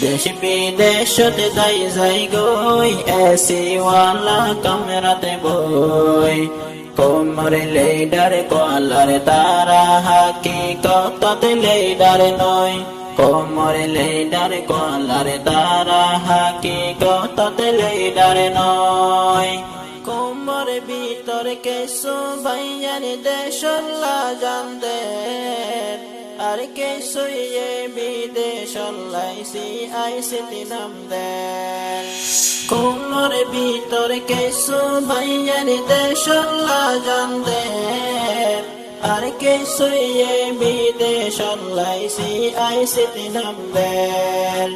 দেশ বিদেশতে যাই যাই গই এসি ওয়ালা কামরাতে বই কোমরে লেডার কলার তারা হাকিকতে লেডার নয় কোমরে লেডার কলার তারা হাকিকতে লেডার নয় কোমর ভিতর কেসু ভাইয়ার দেশল্লা জানতে আর কেসুই বিদেশল্লাই CICT নাম দেন কোমর ভিতর কেসু ভাইয়ার দেশল্লা জানতে আর কেসুই বিদেশল্লাই CICT নাম দেন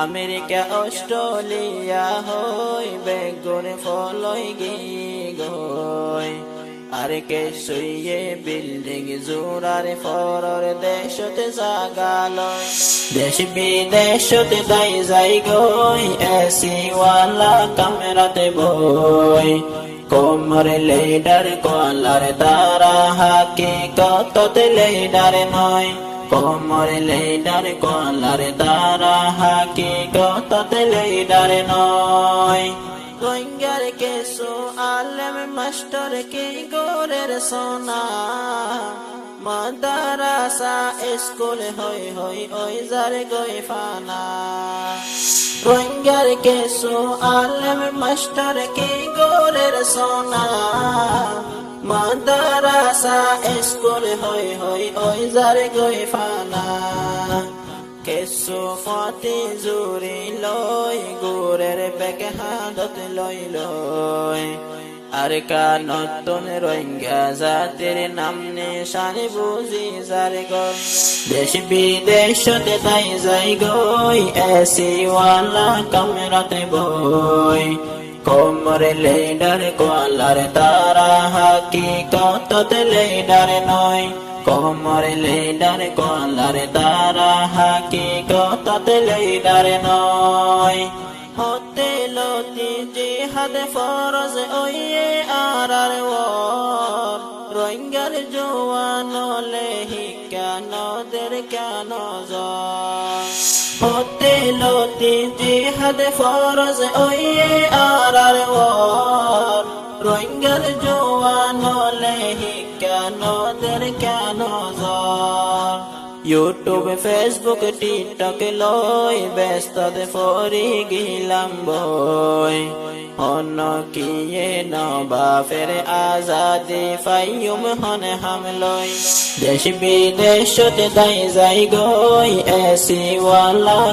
আমেরিকা অস্ট্রেলিয়া হই বেগুন ফলই গই আর কেসুইয়ে বিল্ডিং জোড়ার ফরর দেশতে জাগাল দেশ বিদেশতে যাই যাই গই এসি ওয়ালা কামরাতে বই কোমরে লেডার কলার তারা হাকিকতে লেডার নয় কোমরে লেডার কলার তারা হাকিকতে লেডার নয় রোহিঙ্গার কেসু আলেম মাস্টার কি গোরের সোনা মাদ্রাসা স্কুল হই হই ওই যার গই ফানা রোহিঙ্গার কেসু আলেম মাস্টার কি গোরের সোনা মাদ্রাসা স্কুল হই হই ওই যার গই ফানা কেসু ফাতি জুরি লই গোরের বেগে হাদত লই লই আর কা নতুন রোহিঙ্গা জাতির নাম নিশানি বুঝি যার গর দেশ বিদেশতে যাই যাই গই এসি ওয়ালা কামরাতে বই কোমরে লেডার কলার তারা হাকিকতে লেডার নয় কোমরে লেডার কলার তারা হাকিকতে লেডার নয় হতে লতি জিহাদ ফরজ ওয়ে আর ওর রোহিঙ্গার জওয়ান লেহি কেন দের কেন হতে লতি জিহাদ ফরজ ওয়ে আর ওর রোহিঙ্গার জওয়ান লেহি কেন দের কেন ইউটিউব ফেসবুক টিকটক লই ব্যস্ত ফরি গিলাম বই অন্য কিয়ে নবা ফের আজাদি ফাইয়ুম হন হামলই দেশ বিদেশতে যাই যাই গই এসি ওয়ালা